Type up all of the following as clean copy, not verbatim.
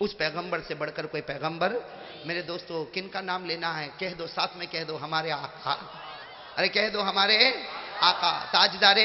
اس پیغمبر سے بڑھ کر کوئی پیغمبر. میرے دوستو کن کا نام لینا ہے؟ کہہ دو ساتھ میں، کہہ دو ہمارے آقا. ارے کہہ دو ہمارے آقا تاجدار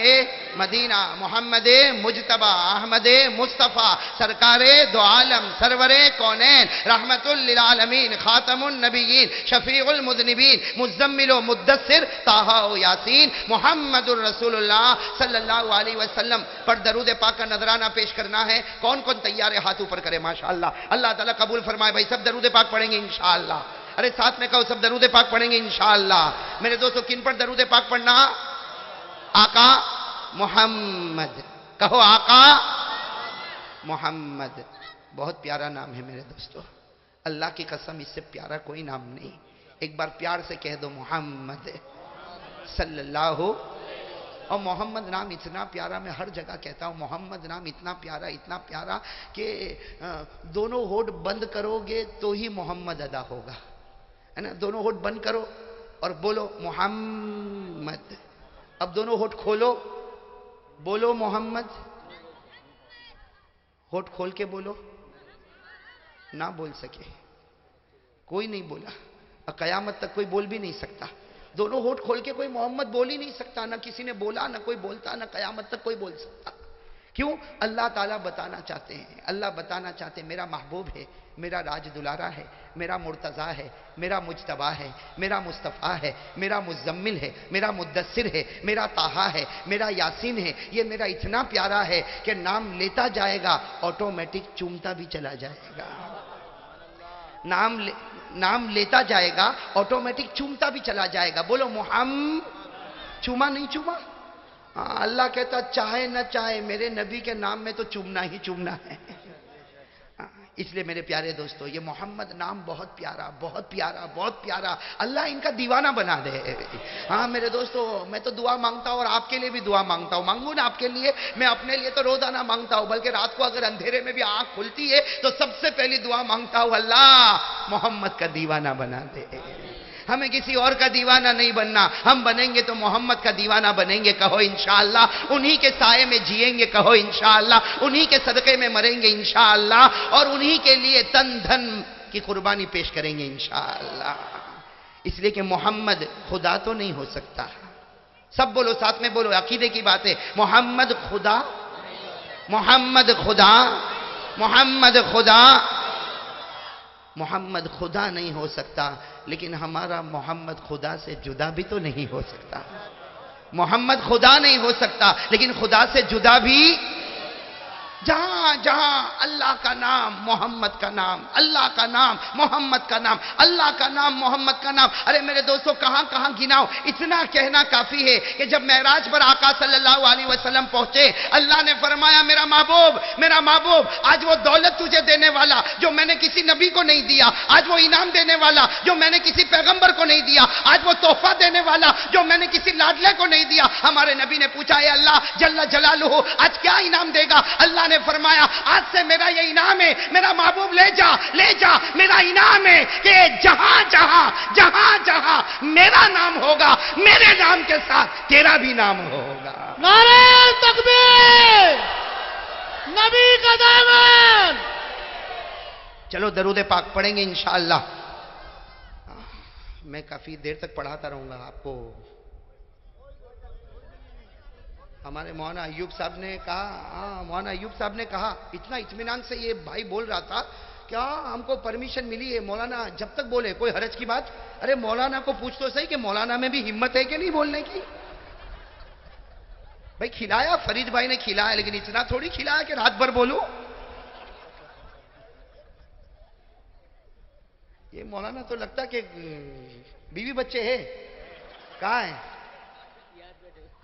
مدینہ محمد مجتبی احمد مصطفیٰ سرکار دو عالم سرور کونین رحمت للعالمین خاتم النبیین شفیع المذنبین مزمل و مدثر طٰہٰ و یاسین محمد الرسول اللہ صلی اللہ علیہ وسلم پر درود پاک کا نذرانہ پیش کرنا ہے. کون کون تیار ہے؟ ہاتھ اوپر کرے ماشاءاللہ. اللہ تعالیٰ قبول فرمائے. بھائی سب درود پاک پڑھیں گے انشاءاللہ. ارے ساتھ میں کہو سب درود پاک پڑھیں گے انشاءاللہ. میرے دوستو کن پر درود پاک پڑھنا؟ آقا محمد. کہو آقا محمد. بہت پیارا نام ہے میرے دوستو. اللہ کی قسم اس سے پیارا کوئی نام نہیں. ایک بار پیار سے کہہ دو محمد صلی اللہ. اور محمد نام اتنا پیارا، میں ہر جگہ کہتا ہوں محمد نام اتنا پیارا کہ دونوں ہونٹ بند کرو گے تو ہی محمد ادا ہوگا، ہے نا. دونوں ہونٹ بند کرو اور بولو محمد. اب دونوں ہونٹ کھولو، بولو محمد. ہونٹ کھول کے بولو. نہ بول سکے، کوئی نہیں بولا، قیامت تک کوئی بول بھی نہیں سکتا. دونوں ہونٹ کھول کے کوئی محمد بول ہی نہیں سکتا. نہ کسی نے بولا، نہ کوئی بولتا، نہ قیامت تک کوئی بول سکتا. کیوں؟ اللہ تعالیٰ بتانا چاہتے ہیں، اللہ بتانا چاہتے ہیں میرا محبوب ہے، میرا راج دلارا ہے، میرا مرتضیٰ ہے، میرا مجتبیٰ ہے، میرا مصطفیٰ ہے، میرا مزمل ہے، میرا مدثر ہے، میرا طٰہٰ ہے، میرا یاسین ہے. یہ میرا اتنا پیارا ہے کہ نام لیتا جائے گا آٹومیٹک چومتا بھی چلا جائے گا. نام لیتا جائے گا آٹومیٹک چومتا بھی چلا جائے گا. بولو محمد. چوما نہیں چوما؟ اللہ کہتا چاہے نہ چاہے میرے نبی کے نام میں تو چومنا ہی چومنا ہے. اس لیے میرے پیارے دوستو یہ محمد نام بہت پیارا، بہت پیارا، بہت پیارا. اللہ ان کا دیوانہ بنا دے. ہاں میرے دوستو میں تو دعا مانگتا ہوں اور آپ کے لیے بھی دعا مانگتا ہوں. مانگوں نا آپ کے لیے. میں اپنے لیے تو روزانہ مانگتا ہوں، بلکہ رات کو اگر اندھیرے میں بھی آنکھ کھلتی ہے تو سب سے پہلی دعا مانگتا ہوں اللہ محمد کا دیوانہ بنا دے. ہمیں کسی اور کا دیوانہ نہیں بننا. ہم بنیں گے تو محمد کا دیوانہ بنیں گے. کہو انشاءاللہ. انہی کے سائے میں جئیں گے. کہو انشاءاللہ. انہی کے صدقے میں مریں گے انشاءاللہ. اور انہی کے لیے تن دھن کی قربانی پیش کریں گے انشاءاللہ. اس لیے کہ محمد خدا تو نہیں ہو سکتا. سب بولو ساتھ میں بولو، عقیدے کی بات ہے. محمد خدا، محمد خدا، محمد خدا. محمد خدا نہیں ہو سکتا، لیکن ہمارا محمد خدا سے جدا بھی تو نہیں ہو سکتا. محمد خدا نہیں ہو سکتا لیکن خدا سے جدا بھی. جہاں جہاں اللہ کا نام محمد کا نام، اللہ کا نام محمد کا نام، اللہ کا نام محمد کا نام. ارے میرے دوستو کہاں کہاں گناؤ. اتنا کہنا کافی ہے کہ جب معراج پر آقا صلی اللہ علیہ وسلم پہنچے، اللہ نے فرمایا میرا محبوب، میرا محبوب، آج وہ دولت تجھے دینے والا جو میں نے کسی نبی کو نہیں دیا، آج وہ انعام دینے والا جو میں نے کسی پیغمبر کو نہیں دیا، آج وہ تحفہ دینے والا جو میں نے کسی لاڈلے کو نہیں دیا. ہمارے نبی نے پوچھا اے اللہ جل جلالہ آج کیا انعام دے گا؟ اللہ نے فرمایا آج سے میرا یہ انعام ہے، میرا محبوب لے جا لے جا. میرا انعام ہے کہ جہاں جہاں جہاں جہاں میرا نام ہوگا میرے نام کے ساتھ تیرا بھی نام ہوگا. نعرہ تکبیر، نبی کا دامن. چلو درود پاک پڑھیں گے انشاءاللہ. میں کافی دیر تک پڑھاتا رہوں گا آپ کو. ہمارے مولانا ایوب صاحب نے کہا، مولانا ایوب صاحب نے کہا، اتنا اطمینان سے یہ بھائی بول رہا تھا کہ ہم کو پرمیشن ملی ہے مولانا جب تک بولے کوئی حرج کی بات. ارے مولانا کو پوچھ تو صحیح کہ مولانا میں بھی ہمت ہے کہ نہیں بولنے کی. بھائی کھلایا، فرید بھائی نے کھلایا، لیکن اتنا تھوڑی کھلایا کہ رات بھر بولو. یہ مولانا تو لگتا کہ بیوی بچے ہے. کہاں ہیں؟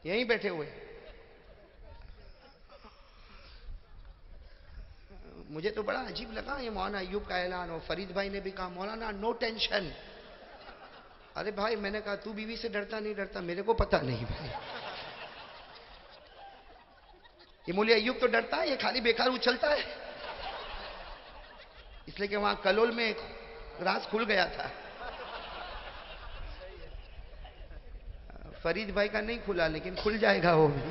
یہیں بیٹھے ہوئے. مجھے تو بڑا عجیب لگا یہ مولانا ایوب کا اعلان. اور فرید بھائی نے بھی کہا مولانا نو ٹینشن. ارے بھائی میں نے کہا تو بیوی سے ڈرتا نہیں ڈرتا؟ میرے کو پتا نہیں بھائی. یہ مولوی ایوب تو ڈرتا ہے، یہ خالی بیکار اچھلتا ہے. اس لیے کہ وہاں کلول میں ایک راز کھل گیا تھا. فرید بھائی کا نہیں کھلا لیکن کھل جائے گا وہ بھی.